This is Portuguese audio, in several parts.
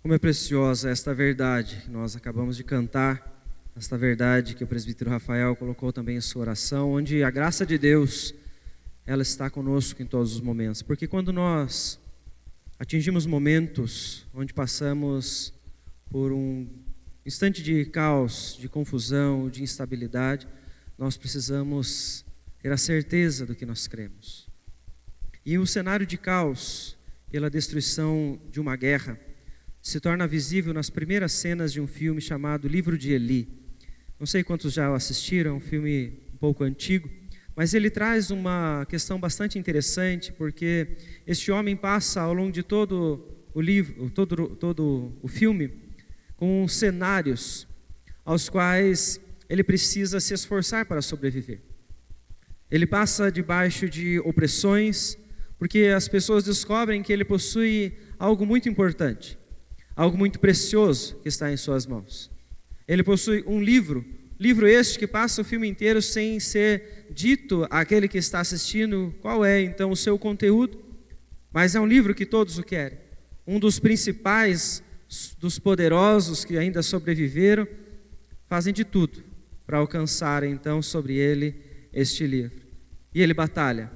Como é preciosa esta verdade que nós acabamos de cantar, esta verdade que o presbítero Rafael colocou também em sua oração, onde a graça de Deus, ela está conosco em todos os momentos. Porque quando nós atingimos momentos onde passamos por um instante de caos, de confusão, de instabilidade, nós precisamos ter a certeza do que nós cremos. E o cenário de caos, pela destruição de uma guerra, se torna visível nas primeiras cenas de um filme chamado Livro de Eli. Não sei quantos já o assistiram, é um filme um pouco antigo, mas ele traz uma questão bastante interessante, porque este homem passa ao longo de todo o livro, todo o filme, com cenários aos quais ele precisa se esforçar para sobreviver. Ele passa debaixo de opressões, porque as pessoas descobrem que ele possui algo muito importante, algo muito precioso que está em suas mãos. Ele possui um livro este que passa o filme inteiro sem ser dito àquele que está assistindo qual é então o seu conteúdo, mas é um livro que todos o querem. Um dos principais, dos poderosos que ainda sobreviveram, fazem de tudo para alcançar então sobre ele este livro. E ele batalha,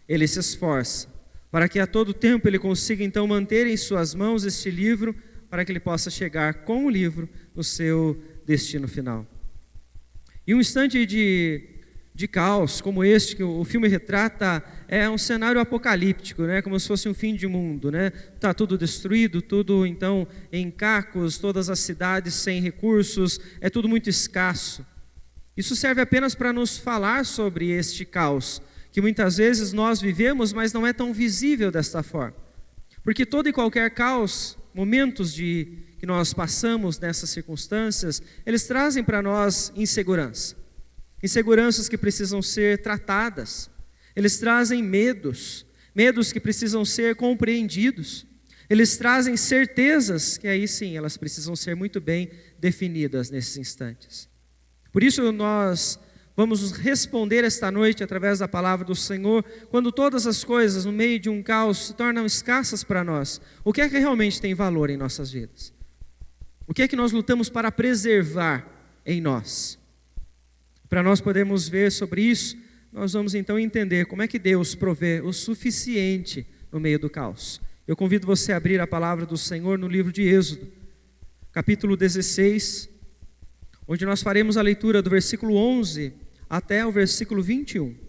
ele se esforça, para que a todo tempo ele consiga então manter em suas mãos este livro, para que ele possa chegar com o livro no seu destino final. E um instante de caos como este que o filme retrata é um cenário apocalíptico, né? Como se fosse um fim de mundo, né? Está tudo destruído, tudo então em cacos, todas as cidades sem recursos, é tudo muito escasso. Isso serve apenas para nos falar sobre este caos, que muitas vezes nós vivemos, mas não é tão visível desta forma. Porque todo e qualquer caos, momentos que nós passamos nessas circunstâncias, eles trazem para nós insegurança. Inseguranças que precisam ser tratadas. Eles trazem medos que precisam ser compreendidos. Eles trazem certezas que aí sim, elas precisam ser muito bem definidas nesses instantes. Por isso nós vamos responder esta noite através da palavra do Senhor, quando todas as coisas no meio de um caos se tornam escassas para nós. O que é que realmente tem valor em nossas vidas? O que é que nós lutamos para preservar em nós? Para nós podermos ver sobre isso, nós vamos então entender como é que Deus provê o suficiente no meio do caos. Eu convido você a abrir a palavra do Senhor no livro de Êxodo, capítulo 16, onde nós faremos a leitura do versículo 11 até o versículo 21.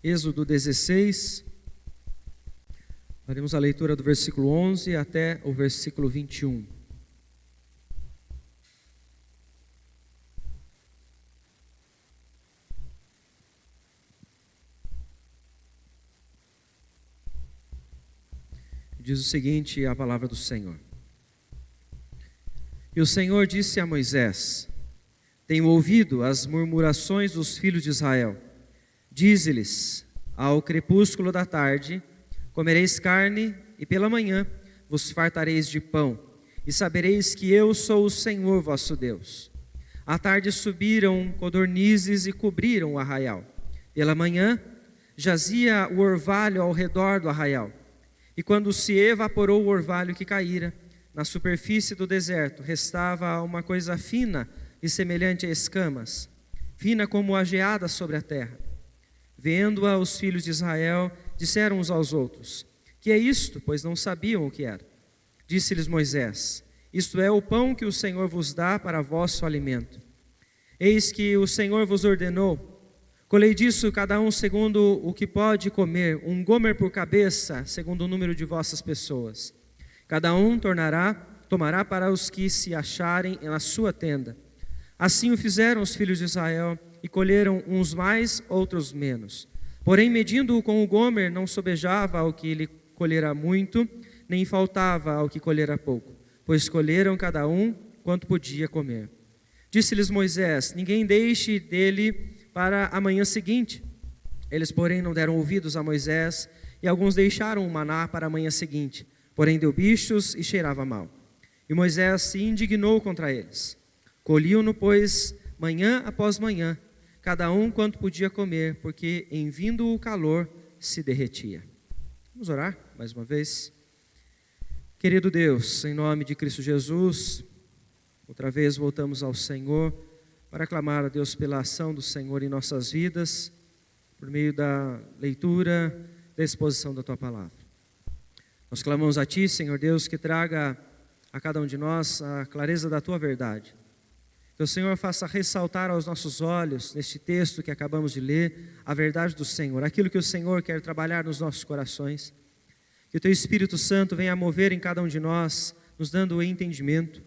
Êxodo 16, faremos a leitura do versículo 11 até o versículo 21. Diz o seguinte a palavra do Senhor. E o Senhor disse a Moisés: tenho ouvido as murmurações dos filhos de Israel. Dize-lhes: ao crepúsculo da tarde comereis carne, e pela manhã vos fartareis de pão, e sabereis que eu sou o Senhor vosso Deus. À tarde subiram codornizes e cobriram o arraial. Pela manhã jazia o orvalho ao redor do arraial. E quando se evaporou o orvalho que caíra, na superfície do deserto restava uma coisa fina e semelhante a escamas, fina como a geada sobre a terra. Vendo-a, os filhos de Israel disseram uns aos outros: que é isto? Pois não sabiam o que era. Disse-lhes Moisés: isto é o pão que o Senhor vos dá para vosso alimento. Eis que o Senhor vos ordenou: colhei disso cada um segundo o que pode comer, um gomer por cabeça, segundo o número de vossas pessoas. Cada um tomará para os que se acharem na sua tenda. Assim o fizeram os filhos de Israel, e colheram uns mais, outros menos. Porém, medindo-o com o gomer, não sobejava ao que ele colhera muito, nem faltava ao que colhera pouco, pois colheram cada um quanto podia comer. Disse-lhes Moisés: ninguém deixe dele para a manhã seguinte. Eles, porém, não deram ouvidos a Moisés, e alguns deixaram o maná para a manhã seguinte, porém deu bichos e cheirava mal. E Moisés se indignou contra eles. Colhiam-no, pois, manhã após manhã, cada um quanto podia comer, porque em vindo o calor se derretia. Vamos orar mais uma vez. Querido Deus, em nome de Cristo Jesus, outra vez voltamos ao Senhor para clamar a Deus pela ação do Senhor em nossas vidas, por meio da leitura, da exposição da Tua Palavra. Nós clamamos a Ti, Senhor Deus, que traga a cada um de nós a clareza da Tua verdade. Que o Senhor faça ressaltar aos nossos olhos, neste texto que acabamos de ler, a verdade do Senhor, aquilo que o Senhor quer trabalhar nos nossos corações. Que o Teu Espírito Santo venha a mover em cada um de nós, nos dando o entendimento,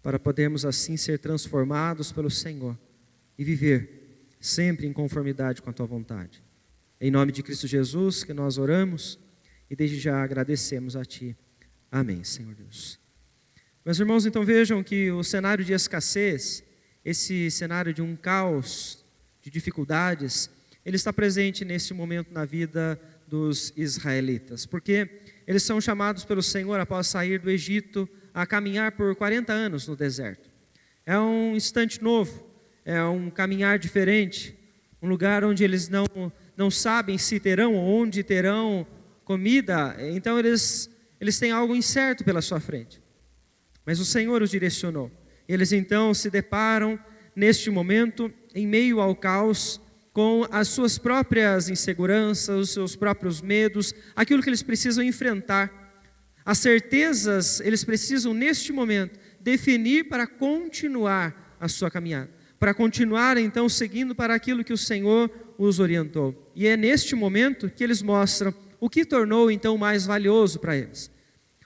para podermos assim ser transformados pelo Senhor e viver sempre em conformidade com a Tua vontade. Em nome de Cristo Jesus que nós oramos e desde já agradecemos a Ti. Amém, Senhor Deus. Meus irmãos, então vejam que o cenário de escassez, esse cenário de um caos, de dificuldades, ele está presente nesse momento na vida dos israelitas, porque eles são chamados pelo Senhor após sair do Egito a caminhar por 40 anos no deserto. É um instante novo, é um caminhar diferente, um lugar onde eles não sabem se terão ou onde terão comida, então eles têm algo incerto pela sua frente. Mas o Senhor os direcionou. Eles então se deparam neste momento, em meio ao caos, com as suas próprias inseguranças, os seus próprios medos, aquilo que eles precisam enfrentar. As certezas, eles precisam neste momento definir para continuar a sua caminhada, para continuar então seguindo para aquilo que o Senhor os orientou. E é neste momento que eles mostram o que tornou então mais valioso para eles.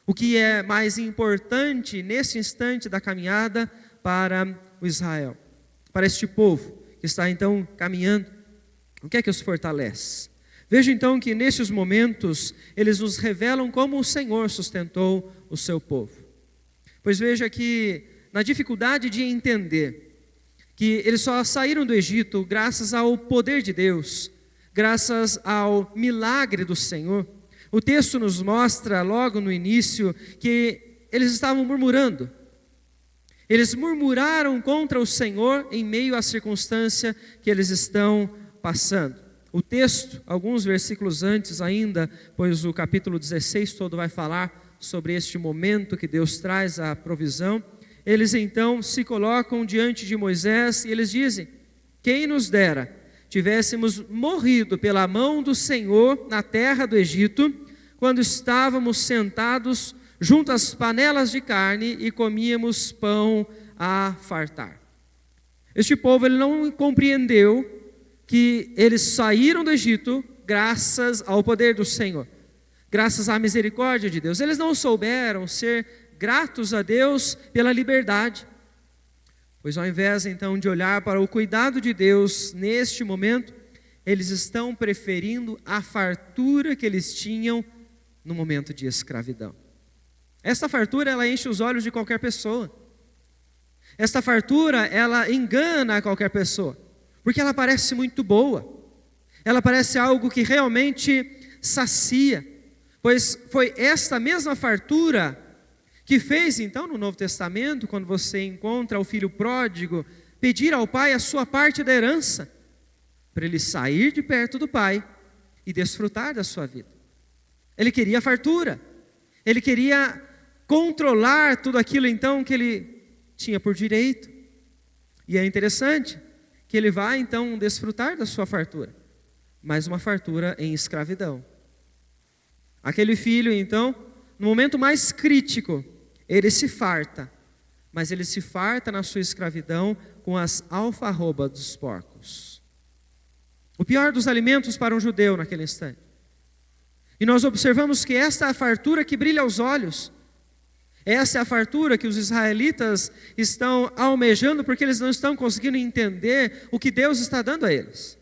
O que é mais importante nesse instante da caminhada para o Israel, para este povo que está então caminhando. O que é que os fortalece? Veja então que nestes momentos eles nos revelam como o Senhor sustentou o seu povo. Pois veja que na dificuldade de entender que eles só saíram do Egito graças ao poder de Deus, graças ao milagre do Senhor, o texto nos mostra logo no início que eles estavam murmurando. Eles murmuraram contra o Senhor em meio à circunstância que eles estão passando. O texto, alguns versículos antes ainda, pois o capítulo 16 todo vai falar sobre este momento que Deus traz a provisão. Eles então se colocam diante de Moisés e eles dizem: quem nos dera tivéssemos morrido pela mão do Senhor na terra do Egito, quando estávamos sentados junto às panelas de carne e comíamos pão a fartar. Este povo ele não compreendeu que eles saíram do Egito graças ao poder do Senhor, graças à misericórdia de Deus. Eles não souberam ser gratos a Deus pela liberdade, pois ao invés então de olhar para o cuidado de Deus neste momento, eles estão preferindo a fartura que eles tinham no momento de escravidão. Esta fartura, ela enche os olhos de qualquer pessoa. Esta fartura, ela engana qualquer pessoa, porque ela parece muito boa. Ela parece algo que realmente sacia, pois foi esta mesma fartura que fez então no Novo Testamento, quando você encontra o filho pródigo pedir ao pai a sua parte da herança, para ele sair de perto do pai e desfrutar da sua vida. Ele queria fartura, ele queria controlar tudo aquilo então que ele tinha por direito. E é interessante que ele vai então desfrutar da sua fartura, mas uma fartura em escravidão. Aquele filho então, no momento mais crítico, ele se farta, mas ele se farta na sua escravidão com as alfarrobas dos porcos. O pior dos alimentos para um judeu naquele instante. E nós observamos que esta é a fartura que brilha aos olhos. Essa é a fartura que os israelitas estão almejando, porque eles não estão conseguindo entender o que Deus está dando a eles.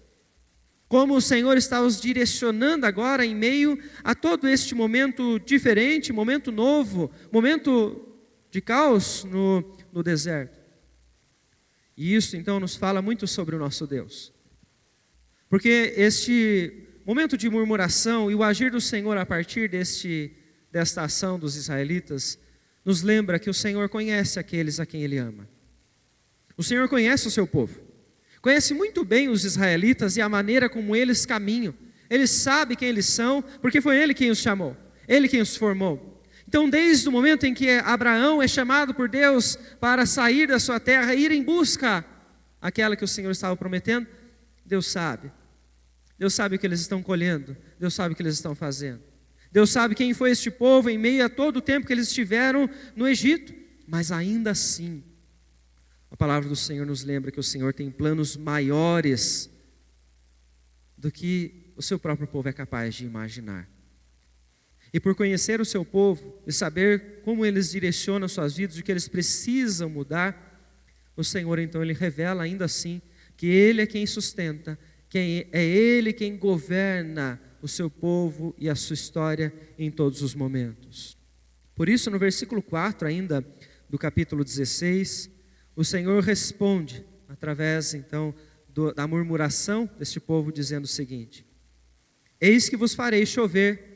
Como o Senhor está os direcionando agora em meio a todo este momento diferente, momento novo, momento de caos no deserto. E isso então nos fala muito sobre o nosso Deus. Porque este momento de murmuração e o agir do Senhor a partir desta ação dos israelitas nos lembra que o Senhor conhece aqueles a quem Ele ama. O Senhor conhece o seu povo. Conhece muito bem os israelitas e a maneira como eles caminham. Ele sabe quem eles são, porque foi Ele quem os chamou, Ele quem os formou. Então, desde o momento em que Abraão é chamado por Deus para sair da sua terra e ir em busca daquela que o Senhor estava prometendo, Deus sabe. Deus sabe o que eles estão colhendo, Deus sabe o que eles estão fazendo. Deus sabe quem foi este povo em meio a todo o tempo que eles estiveram no Egito, mas ainda assim, a palavra do Senhor nos lembra que o Senhor tem planos maiores do que o seu próprio povo é capaz de imaginar. E por conhecer o seu povo e saber como eles direcionam suas vidas, o que eles precisam mudar, o Senhor então Ele revela ainda assim que Ele é quem sustenta, que é Ele quem governa o seu povo e a sua história em todos os momentos. Por isso, no versículo 4 ainda do capítulo 16, o Senhor responde através então da murmuração deste povo, dizendo o seguinte: eis que vos farei chover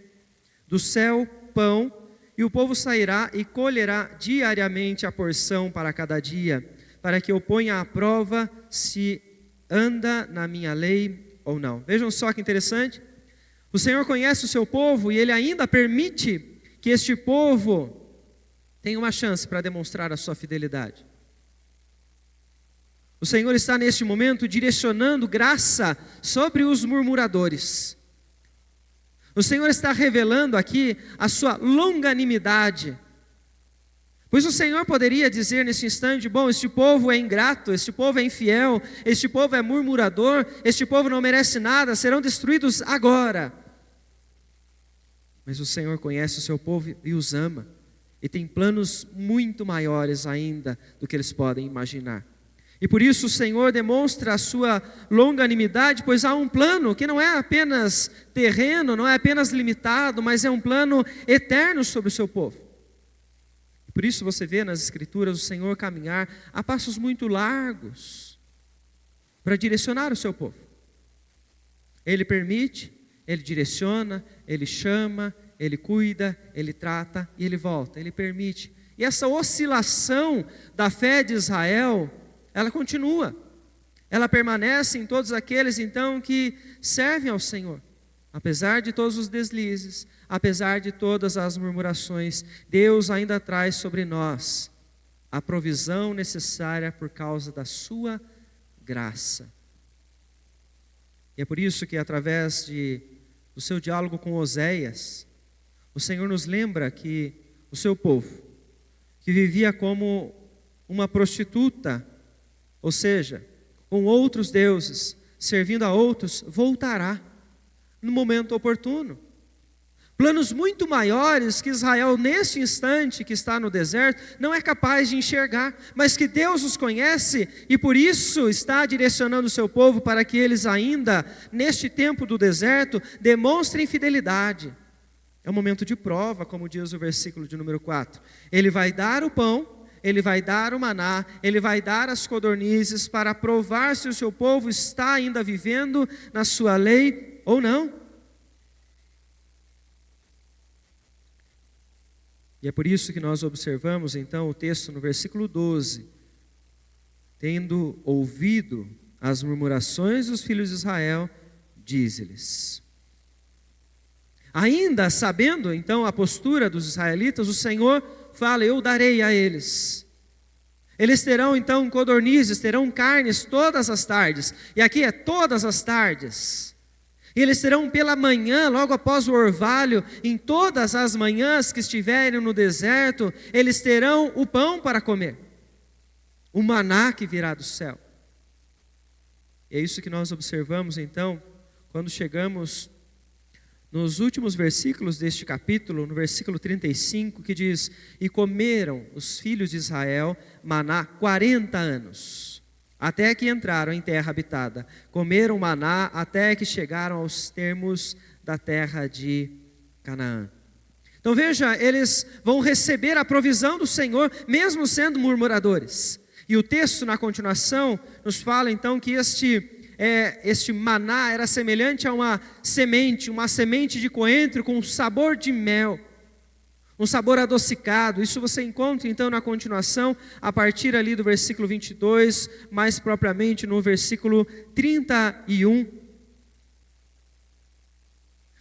do céu pão, e o povo sairá e colherá diariamente a porção para cada dia, para que eu ponha à prova se anda na minha lei ou não. Vejam só que interessante. O Senhor conhece o seu povo e Ele ainda permite que este povo tenha uma chance para demonstrar a sua fidelidade. O Senhor está neste momento direcionando graça sobre os murmuradores. O Senhor está revelando aqui a sua longanimidade. Pois o Senhor poderia dizer nesse instante: bom, este povo é ingrato, este povo é infiel, este povo é murmurador, este povo não merece nada, serão destruídos agora. Mas o Senhor conhece o seu povo e os ama, e tem planos muito maiores ainda do que eles podem imaginar. E por isso o Senhor demonstra a sua longanimidade, pois há um plano que não é apenas terreno, não é apenas limitado, mas é um plano eterno sobre o seu povo. Por isso você vê nas Escrituras o Senhor caminhar a passos muito largos para direcionar o seu povo. Ele permite, Ele direciona, Ele chama, Ele cuida, Ele trata e Ele volta, Ele permite. E essa oscilação da fé de Israel, ela continua, ela permanece em todos aqueles então que servem ao Senhor. Apesar de todos os deslizes, apesar de todas as murmurações, Deus ainda traz sobre nós a provisão necessária por causa da sua graça. E é por isso que através do seu diálogo com Oséias, o Senhor nos lembra que o seu povo, que vivia como uma prostituta, ou seja, com outros deuses, servindo a outros, voltará no momento oportuno. Planos muito maiores que Israel, neste instante que está no deserto, não é capaz de enxergar, mas que Deus os conhece e por isso está direcionando o seu povo para que eles ainda, neste tempo do deserto, demonstrem fidelidade. É um momento de prova, como diz o versículo de número 4. Ele vai dar o pão, Ele vai dar o maná, Ele vai dar as codornizes para provar se o seu povo está ainda vivendo na sua lei ou não. E é por isso que nós observamos então o texto no versículo 12. Tendo ouvido as murmurações dos filhos de Israel, diz-lhes. Ainda sabendo então a postura dos israelitas, o Senhor fala: eu darei a eles. Eles terão então codornizes, terão carnes todas as tardes. E aqui é todas as tardes. E eles terão pela manhã, logo após o orvalho, em todas as manhãs que estiverem no deserto, eles terão o pão para comer. O maná que virá do céu. E é isso que nós observamos então, quando chegamos nos últimos versículos deste capítulo, no versículo 35, que diz: e comeram os filhos de Israel maná 40 anos, até que entraram em terra habitada. Comeram maná até que chegaram aos termos da terra de Canaã. Então veja, eles vão receber a provisão do Senhor, mesmo sendo murmuradores. E o texto na continuação nos fala então que este maná era semelhante a uma semente de coentro com sabor de mel. um sabor adocicado. Isso você encontra então na continuação, a partir ali do versículo 22, mais propriamente no versículo 31.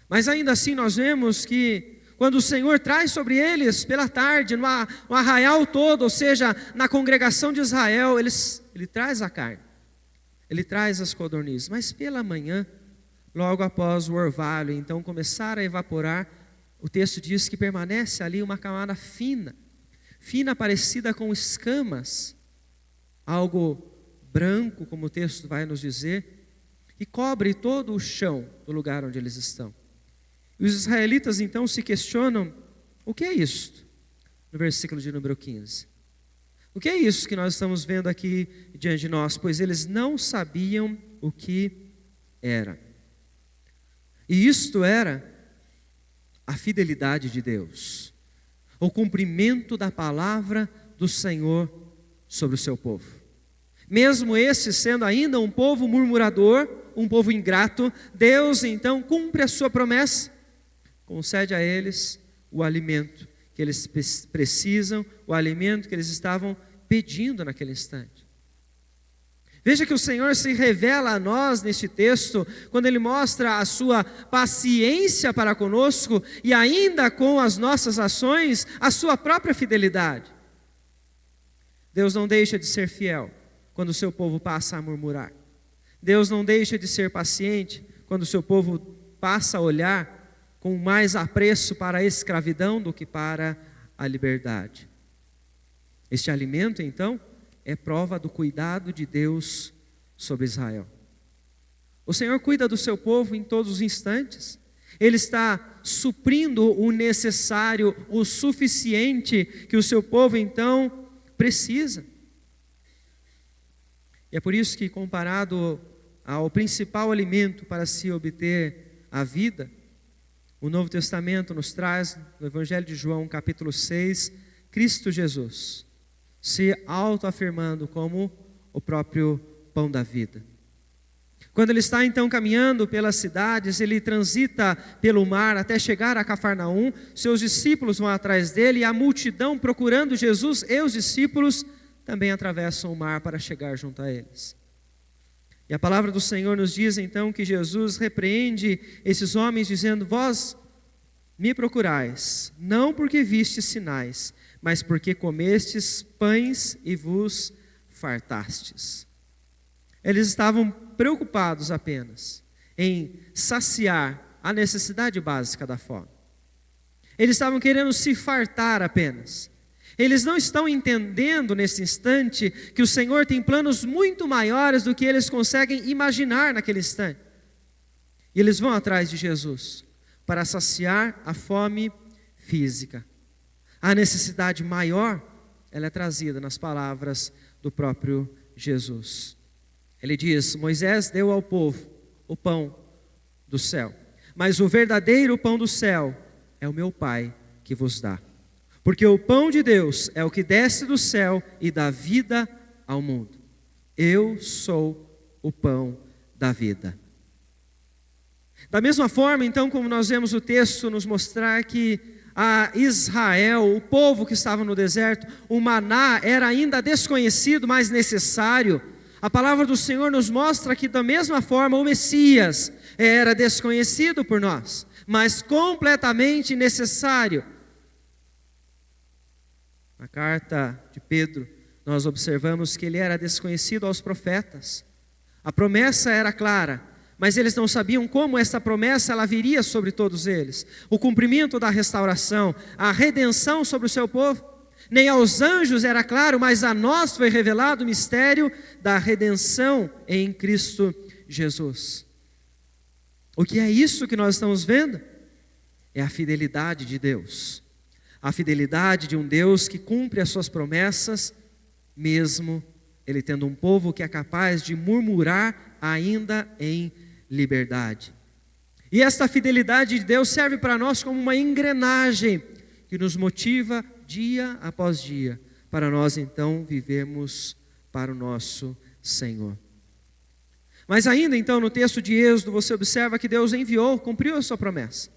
Mas ainda assim nós vemos que quando o Senhor traz sobre eles pela tarde, no arraial todo, ou seja, na congregação de Israel, ele traz a carne, ele traz as codornizes, mas pela manhã, logo após o orvalho então começar a evaporar, o texto diz que permanece ali uma camada fina, parecida com escamas, algo branco, como o texto vai nos dizer, e cobre todo o chão do lugar onde eles estão. E os israelitas então se questionam, o que é isto? No versículo de número 15. O que é isso que nós estamos vendo aqui diante de nós? Pois eles não sabiam o que era. E isto era a fidelidade de Deus, o cumprimento da palavra do Senhor sobre o seu povo. Mesmo esse sendo ainda um povo murmurador, um povo ingrato, Deus então cumpre a sua promessa, concede a eles o alimento que eles precisam, o alimento que eles estavam pedindo naquele instante. Veja que o Senhor se revela a nós neste texto, quando Ele mostra a sua paciência para conosco e ainda com as nossas ações, a sua própria fidelidade. Deus não deixa de ser fiel quando o seu povo passa a murmurar. Deus não deixa de ser paciente quando o seu povo passa a olhar com mais apreço para a escravidão do que para a liberdade. Este alimento, então, é prova do cuidado de Deus sobre Israel. O Senhor cuida do seu povo em todos os instantes. Ele está suprindo o necessário, o suficiente que o seu povo então precisa. E é por isso que, comparado ao principal alimento para se obter a vida, o Novo Testamento nos traz, no Evangelho de João, capítulo 6, Cristo Jesus se autoafirmando como o próprio pão da vida. Quando ele está então caminhando pelas cidades, ele transita pelo mar até chegar a Cafarnaum, seus discípulos vão atrás dele e a multidão procurando Jesus e os discípulos também atravessam o mar para chegar junto a eles. E a palavra do Senhor nos diz então que Jesus repreende esses homens dizendo: vós me procurais, não porque vistes sinais, mas porque comestes pães e vos fartastes. Eles estavam preocupados apenas em saciar a necessidade básica da fome. Eles estavam querendo se fartar apenas. Eles não estão entendendo nesse instante que o Senhor tem planos muito maiores do que eles conseguem imaginar naquele instante. E eles vão atrás de Jesus para saciar a fome física. A necessidade maior, ela é trazida nas palavras do próprio Jesus. Ele diz: Moisés deu ao povo o pão do céu, mas o verdadeiro pão do céu é o meu Pai que vos dá. Porque o pão de Deus é o que desce do céu e dá vida ao mundo. Eu sou o pão da vida. Da mesma forma, então, como nós vemos o texto nos mostrar que a Israel, o povo que estava no deserto, o maná era ainda desconhecido, mas necessário. A palavra do Senhor nos mostra que da mesma forma o Messias era desconhecido por nós, mas completamente necessário. Na carta de Pedro, nós observamos que ele era desconhecido aos profetas. A promessa era clara, mas eles não sabiam como essa promessa ela viria sobre todos eles. O cumprimento da restauração, a redenção sobre o seu povo. Nem aos anjos era claro, mas a nós foi revelado o mistério da redenção em Cristo Jesus. O que é isso que nós estamos vendo? É a fidelidade de Deus. A fidelidade de um Deus que cumpre as suas promessas, mesmo ele tendo um povo que é capaz de murmurar ainda em liberdade. E esta fidelidade de Deus serve para nós como uma engrenagem que nos motiva dia após dia, para nós então vivermos para o nosso Senhor. Mas ainda então no texto de Êxodo você observa que Deus enviou, cumpriu a sua promessa.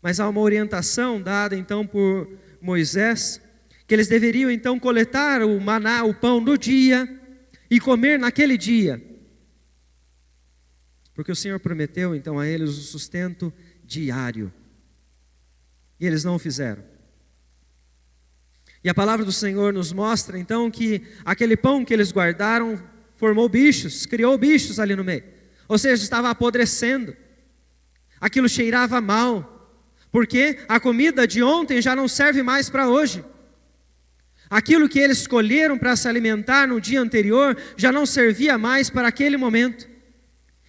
Mas há uma orientação dada então por Moisés, que eles deveriam então coletar o maná, o pão do dia, e comer naquele dia. Porque o Senhor prometeu então a eles o sustento diário. E eles não o fizeram. E a palavra do Senhor nos mostra então que aquele pão que eles guardaram formou bichos, criou bichos ali no meio. Ou seja, estava apodrecendo. Aquilo cheirava mal. Porque a comida de ontem já não serve mais para hoje. Aquilo que eles escolheram para se alimentar no dia anterior já não servia mais para aquele momento.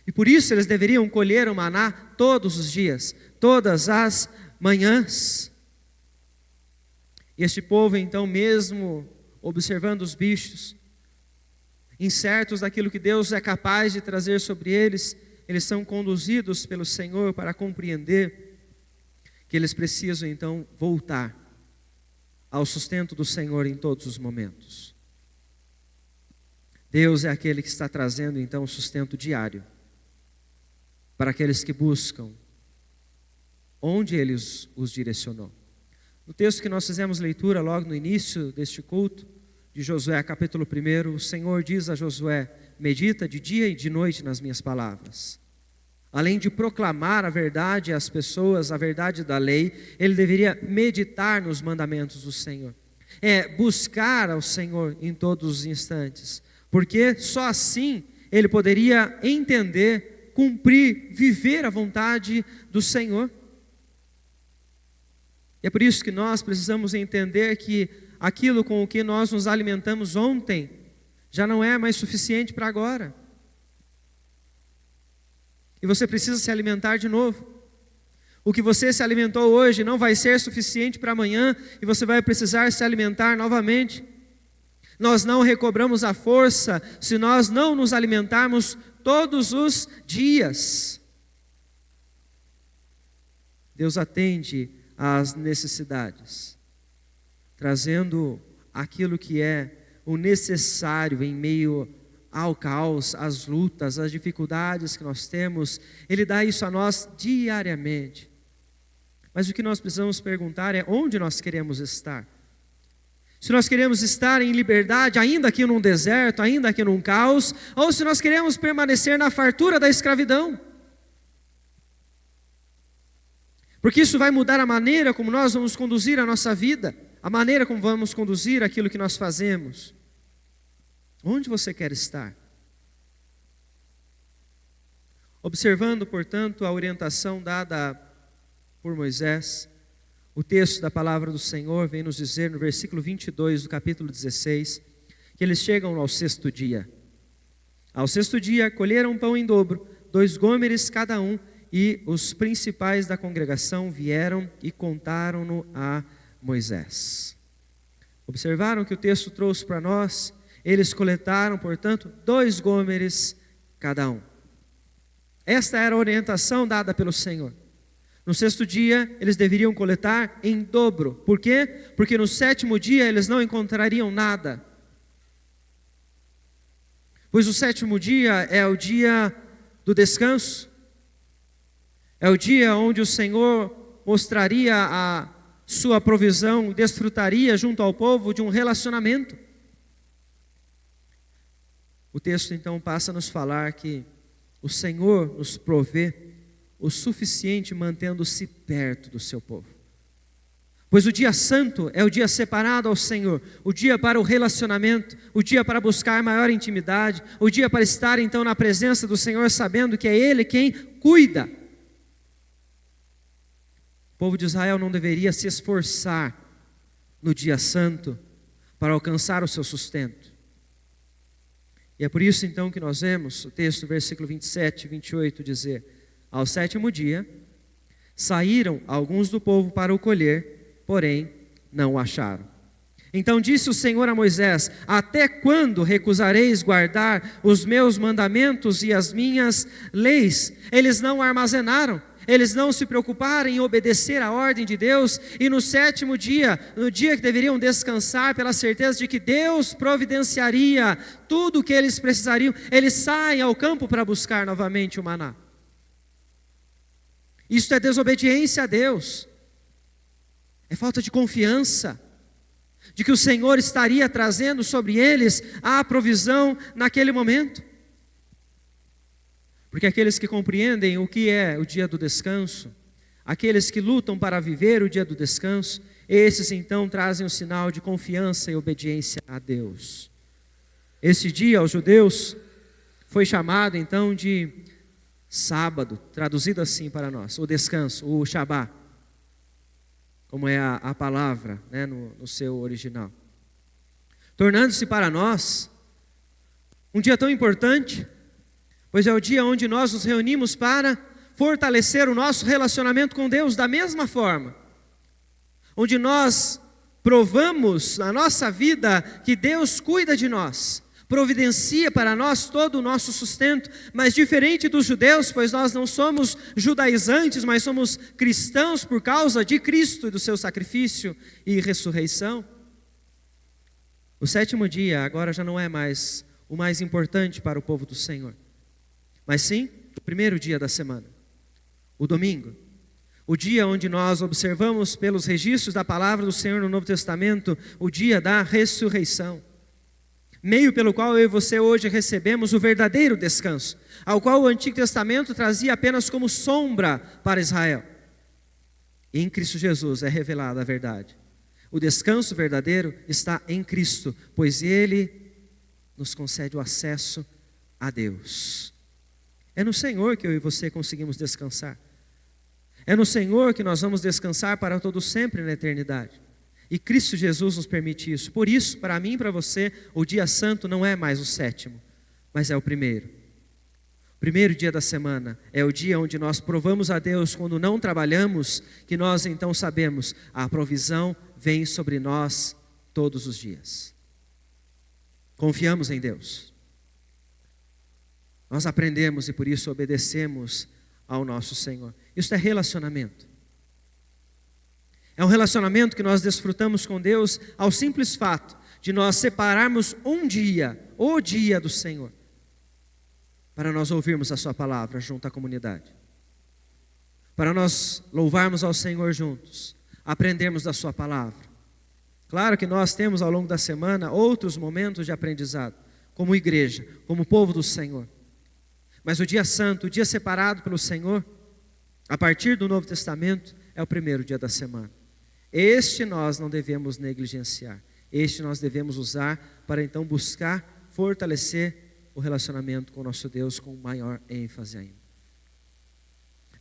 E por isso eles deveriam colher o maná todos os dias, todas as manhãs. E este povo então, mesmo observando os bichos, incertos daquilo que Deus é capaz de trazer sobre eles, eles são conduzidos pelo Senhor para compreender que eles precisam então voltar ao sustento do Senhor em todos os momentos. Deus é aquele que está trazendo então o sustento diário para aqueles que buscam onde Ele os direcionou. No texto que nós fizemos leitura logo no início deste culto, de Josué capítulo 1, o Senhor diz a Josué: medita de dia e de noite nas minhas palavras. Além de proclamar a verdade às pessoas, a verdade da lei, ele deveria meditar nos mandamentos do Senhor. Buscar ao Senhor em todos os instantes, porque só assim ele poderia entender, cumprir, viver a vontade do Senhor. E é por isso que nós precisamos entender que aquilo com o que nós nos alimentamos ontem já não é mais suficiente para agora. E você precisa se alimentar de novo. O que você se alimentou hoje não vai ser suficiente para amanhã, e você vai precisar se alimentar novamente. Nós não recobramos a força se nós não nos alimentarmos todos os dias. Deus atende às necessidades, trazendo aquilo que é o necessário em meio ao caos, às lutas, às dificuldades que nós temos. Ele dá isso a nós diariamente. Mas o que nós precisamos perguntar é onde nós queremos estar. Se nós queremos estar em liberdade, ainda aqui num deserto, ainda aqui num caos, ou se nós queremos permanecer na fartura da escravidão. Porque isso vai mudar a maneira como nós vamos conduzir a nossa vida, a maneira como vamos conduzir aquilo que nós fazemos. Onde você quer estar? Observando, portanto, a orientação dada por Moisés, o texto da palavra do Senhor vem nos dizer no versículo 22 do capítulo 16, que eles chegam ao 6º dia. Ao 6º dia colheram pão em dobro, 2 gômeres cada um, e os principais da congregação vieram e contaram-no a Moisés. Observaram que o texto trouxe para nós? Eles coletaram, portanto, 2 gômeres cada um. Esta era a orientação dada pelo Senhor. No 6º dia, eles deveriam coletar em dobro. Por quê? Porque no 7º dia eles não encontrariam nada. Pois o 7º dia é o dia do descanso. É o dia onde o Senhor mostraria a sua provisão, desfrutaria junto ao povo de um relacionamento. O texto então passa a nos falar que o Senhor nos provê o suficiente mantendo-se perto do seu povo. Pois o dia santo é o dia separado ao Senhor, o dia para o relacionamento, o dia para buscar maior intimidade, o dia para estar então na presença do Senhor, sabendo que é Ele quem cuida. O povo de Israel não deveria se esforçar no dia santo para alcançar o seu sustento. E é por isso então que nós vemos o texto, versículo 27 e 28 dizer: ao 7º dia, saíram alguns do povo para o colher, porém não o acharam. Então disse o Senhor a Moisés: até quando recusareis guardar os meus mandamentos e as minhas leis? Eles não armazenaram, eles não se preocuparam em obedecer a ordem de Deus, e no 7º dia, no dia que deveriam descansar, pela certeza de que Deus providenciaria tudo o que eles precisariam, eles saem ao campo para buscar novamente o maná. Isso é desobediência a Deus. É falta de confiança de que o Senhor estaria trazendo sobre eles a provisão naquele momento. Porque aqueles que compreendem o que é o dia do descanso, aqueles que lutam para viver o dia do descanso, esses então trazem um sinal de confiança e obediência a Deus. Esse dia aos judeus foi chamado então de sábado, traduzido assim para nós, o descanso, o Shabá, como é a palavra, né, no seu original. Tornando-se para nós um dia tão importante, pois é o dia onde nós nos reunimos para fortalecer o nosso relacionamento com Deus da mesma forma, onde nós provamos na nossa vida que Deus cuida de nós, providencia para nós todo o nosso sustento, mas diferente dos judeus, pois nós não somos judaizantes, mas somos cristãos por causa de Cristo e do seu sacrifício e ressurreição. O sétimo dia agora já não é mais o mais importante para o povo do Senhor, mas sim o primeiro dia da semana, o domingo. O dia onde nós observamos pelos registros da palavra do Senhor no Novo Testamento, o dia da ressurreição. Meio pelo qual eu e você hoje recebemos o verdadeiro descanso, ao qual o Antigo Testamento trazia apenas como sombra para Israel. E em Cristo Jesus é revelada a verdade. O descanso verdadeiro está em Cristo, pois Ele nos concede o acesso a Deus. É no Senhor que eu e você conseguimos descansar. É no Senhor que nós vamos descansar para todo sempre na eternidade. E Cristo Jesus nos permite isso. Por isso, para mim e para você, o dia santo não é mais o sétimo, mas é o primeiro. O primeiro dia da semana é o dia onde nós provamos a Deus quando não trabalhamos, que nós então sabemos, a provisão vem sobre nós todos os dias. Confiamos em Deus. Nós aprendemos e por isso obedecemos ao nosso Senhor. Isso é relacionamento. É um relacionamento que nós desfrutamos com Deus ao simples fato de nós separarmos um dia, o dia do Senhor, para nós ouvirmos a sua palavra junto à comunidade, para nós louvarmos ao Senhor juntos, aprendermos da sua palavra. Claro que nós temos ao longo da semana outros momentos de aprendizado, como igreja, como povo do Senhor. Mas o dia santo, o dia separado pelo Senhor, a partir do Novo Testamento, é o primeiro dia da semana. Este nós não devemos negligenciar. Este nós devemos usar para então buscar fortalecer o relacionamento com o nosso Deus com maior ênfase ainda.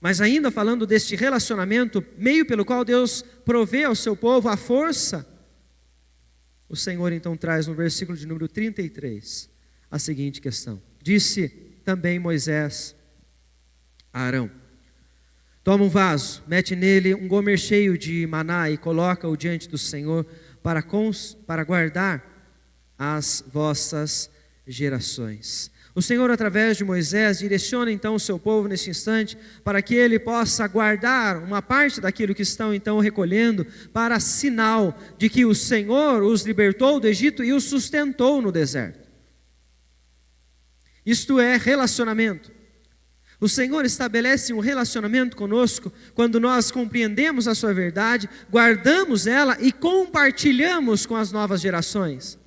Mas ainda falando deste relacionamento, meio pelo qual Deus provê ao seu povo a força, o Senhor então traz no versículo de número 33 a seguinte questão. Disse também Moisés a Arão: toma um vaso, mete nele um gomer cheio de maná e coloca-o diante do Senhor para guardar as vossas gerações. O Senhor, através de Moisés, direciona então o seu povo neste instante para que ele possa guardar uma parte daquilo que estão então recolhendo para sinal de que o Senhor os libertou do Egito e os sustentou no deserto. Isto é relacionamento. O Senhor estabelece um relacionamento conosco quando nós compreendemos a sua verdade, guardamos ela e compartilhamos com as novas gerações.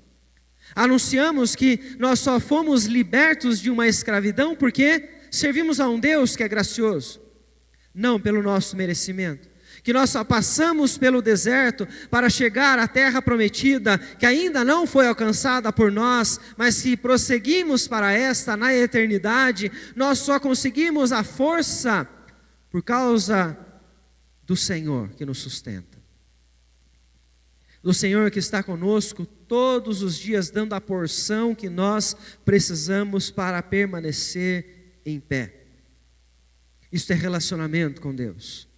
Anunciamos que nós só fomos libertos de uma escravidão porque servimos a um Deus que é gracioso, não pelo nosso merecimento. Que nós só passamos pelo deserto para chegar à terra prometida, que ainda não foi alcançada por nós, mas que prosseguimos para esta na eternidade. Nós só conseguimos a força por causa do Senhor que nos sustenta. Do Senhor que está conosco todos os dias, dando a porção que nós precisamos para permanecer em pé. Isso é relacionamento com Deus.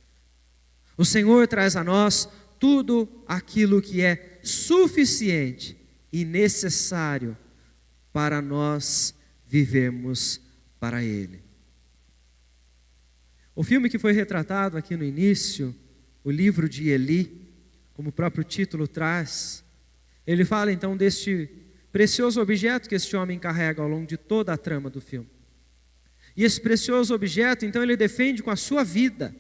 O Senhor traz a nós tudo aquilo que é suficiente e necessário para nós vivermos para Ele. O filme que foi retratado aqui no início, o livro de Eli, como o próprio título traz, ele fala então deste precioso objeto que este homem carrega ao longo de toda a trama do filme. E esse precioso objeto, então, ele defende com a sua vida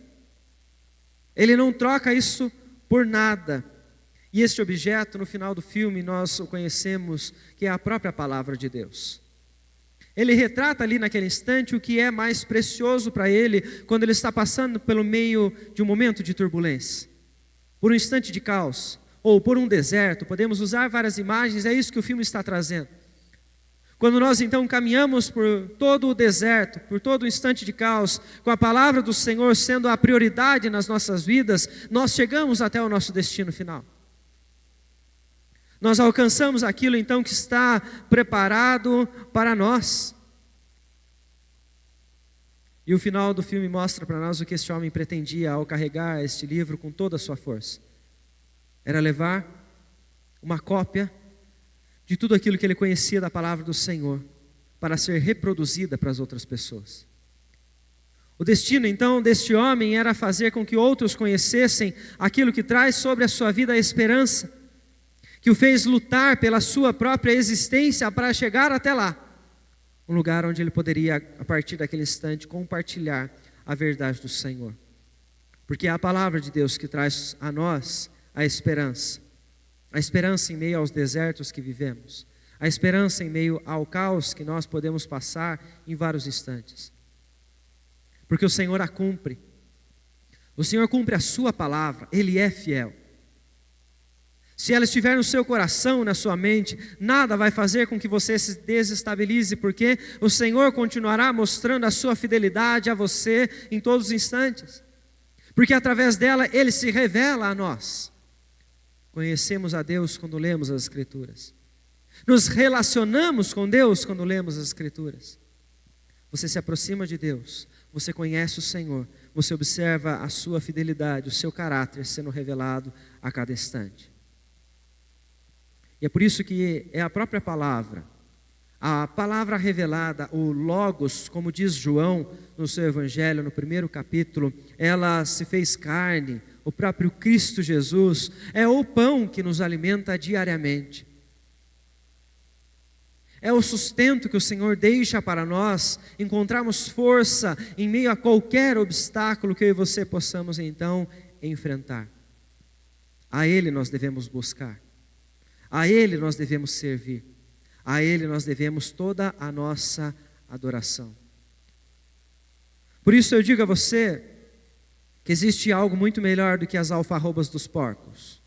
Ele não troca isso por nada. E este objeto, no final do filme, nós o conhecemos, que é a própria palavra de Deus. Ele retrata ali naquele instante o que é mais precioso para ele quando ele está passando pelo meio de um momento de turbulência, por um instante de caos, ou por um deserto. Podemos usar várias imagens, é isso que o filme está trazendo. Quando nós então caminhamos por todo o deserto, por todo o instante de caos, com a palavra do Senhor sendo a prioridade nas nossas vidas, nós chegamos até o nosso destino final. Nós alcançamos aquilo então que está preparado para nós. E o final do filme mostra para nós o que este homem pretendia ao carregar este livro com toda a sua força. Era levar uma cópia de tudo aquilo que ele conhecia da palavra do Senhor, para ser reproduzida para as outras pessoas. O destino então deste homem era fazer com que outros conhecessem aquilo que traz sobre a sua vida a esperança, que o fez lutar pela sua própria existência para chegar até lá, um lugar onde ele poderia, a partir daquele instante, compartilhar a verdade do Senhor. Porque é a palavra de Deus que traz a nós a esperança em meio aos desertos que vivemos, a esperança em meio ao caos que nós podemos passar em vários instantes. Porque o Senhor a cumpre, o Senhor cumpre a sua palavra, Ele é fiel. Se ela estiver no seu coração, na sua mente, nada vai fazer com que você se desestabilize, porque o Senhor continuará mostrando a sua fidelidade a você em todos os instantes. Porque através dela Ele se revela a nós. Conhecemos a Deus quando lemos as Escrituras. Nos relacionamos com Deus quando lemos as Escrituras. Você se aproxima de Deus, você conhece o Senhor, você observa a sua fidelidade, o seu caráter sendo revelado a cada instante. E é por isso que é a própria palavra, a palavra revelada, o Logos, como diz João no seu Evangelho, no 1º capítulo, ela se fez carne, o próprio Cristo Jesus, é o pão que nos alimenta diariamente. É o sustento que o Senhor deixa para nós encontrarmos força em meio a qualquer obstáculo que eu e você possamos então enfrentar. A Ele nós devemos buscar. A Ele nós devemos servir, a Ele nós devemos toda a nossa adoração. Por isso eu digo a você que existe algo muito melhor do que as alfarrobas dos porcos.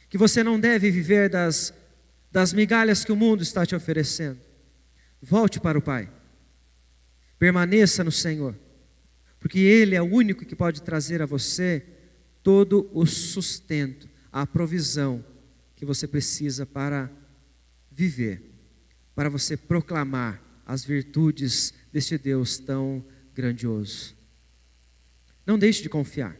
Que você não deve viver das migalhas que o mundo está te oferecendo. Volte para o Pai, permaneça no Senhor, porque Ele é o único que pode trazer a você todo o sustento, a provisão que você precisa para viver, para você proclamar as virtudes deste Deus tão grandioso. Não deixe de confiar.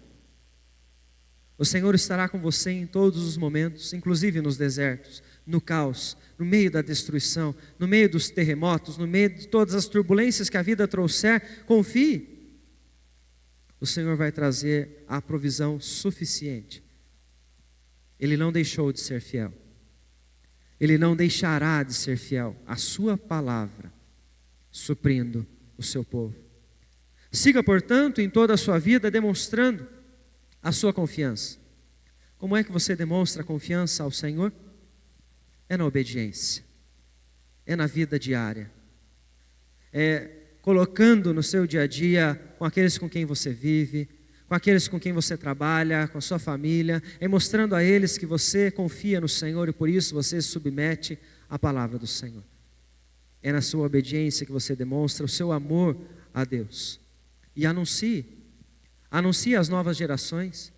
O Senhor estará com você em todos os momentos, inclusive nos desertos, no caos, no meio da destruição, no meio dos terremotos, no meio de todas as turbulências que a vida trouxer. Confie. O Senhor vai trazer a provisão suficiente. Ele não deixou de ser fiel. Ele não deixará de ser fiel à sua palavra, suprindo o seu povo. Siga, portanto, em toda a sua vida demonstrando a sua confiança. Como é que você demonstra confiança ao Senhor? É na obediência, é na vida diária, é colocando no seu dia a dia, com aqueles com quem você vive, com aqueles com quem você trabalha, com a sua família, é mostrando a eles que você confia no Senhor e por isso você se submete à palavra do Senhor. É na sua obediência que você demonstra o seu amor a Deus. E anuncie às novas gerações,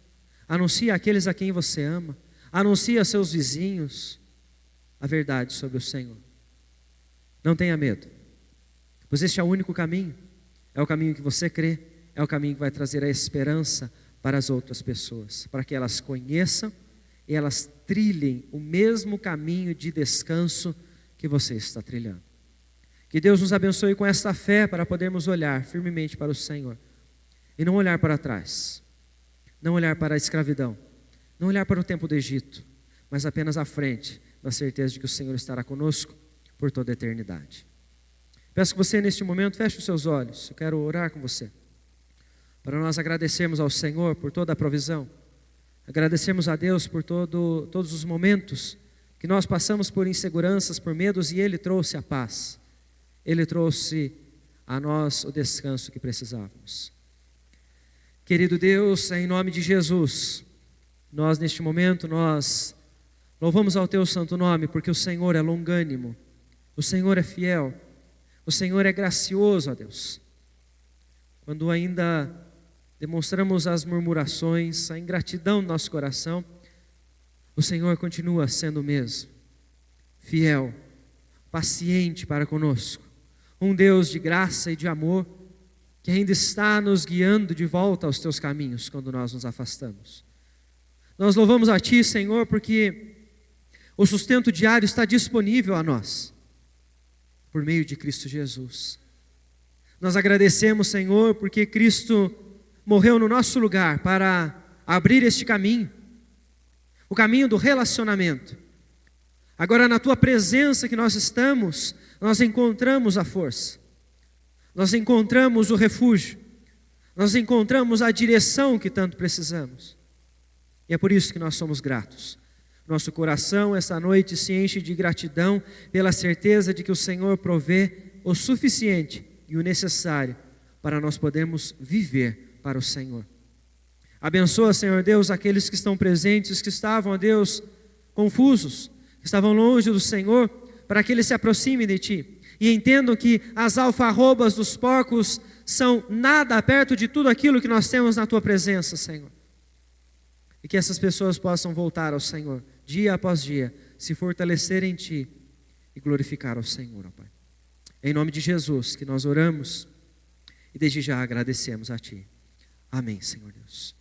anuncie àqueles a quem você ama, anuncie a seus vizinhos a verdade sobre o Senhor. Não tenha medo, pois este é o único caminho, é o caminho que você crê, é o caminho que vai trazer a esperança para as outras pessoas, para que elas conheçam e elas trilhem o mesmo caminho de descanso que você está trilhando. Que Deus nos abençoe com esta fé para podermos olhar firmemente para o Senhor e não olhar para trás, não olhar para a escravidão, não olhar para o tempo do Egito, mas apenas à frente, na certeza de que o Senhor estará conosco por toda a eternidade. Peço que você neste momento feche os seus olhos, eu quero orar com você. para nós agradecermos ao Senhor por toda a provisão, agradecermos a Deus por todos os momentos que nós passamos por inseguranças, por medos, e Ele trouxe a paz, Ele trouxe a nós o descanso que precisávamos. Querido Deus, em nome de Jesus, nós neste momento, nós louvamos ao Teu santo nome, porque o Senhor é longânimo, o Senhor é fiel, o Senhor é gracioso, ó Deus. Quando ainda demonstramos as murmurações, a ingratidão do nosso coração, o Senhor continua sendo o mesmo, fiel, paciente para conosco, um Deus de graça e de amor, que ainda está nos guiando de volta aos Teus caminhos quando nós nos afastamos. Nós louvamos a Ti, Senhor, porque o sustento diário está disponível a nós, por meio de Cristo Jesus. Nós agradecemos, Senhor, porque Cristo morreu no nosso lugar para abrir este caminho, o caminho do relacionamento. Agora, na Tua presença que nós estamos, nós encontramos a força, nós encontramos o refúgio, nós encontramos a direção que tanto precisamos. E é por isso que nós somos gratos. Nosso coração esta noite se enche de gratidão pela certeza de que o Senhor provê o suficiente e o necessário para nós podermos viver para o Senhor. Abençoa, Senhor Deus, aqueles que estão presentes, que estavam, ó Deus, confusos, que estavam longe do Senhor, para que eles se aproximem de Ti e entendam que as alfarrobas dos porcos são nada perto de tudo aquilo que nós temos na Tua presença, Senhor. E que essas pessoas possam voltar ao Senhor, dia após dia, se fortalecer em Ti e glorificar ao Senhor, ó Pai. Em nome de Jesus que nós oramos e desde já agradecemos a Ti. Amém, Senhor Deus.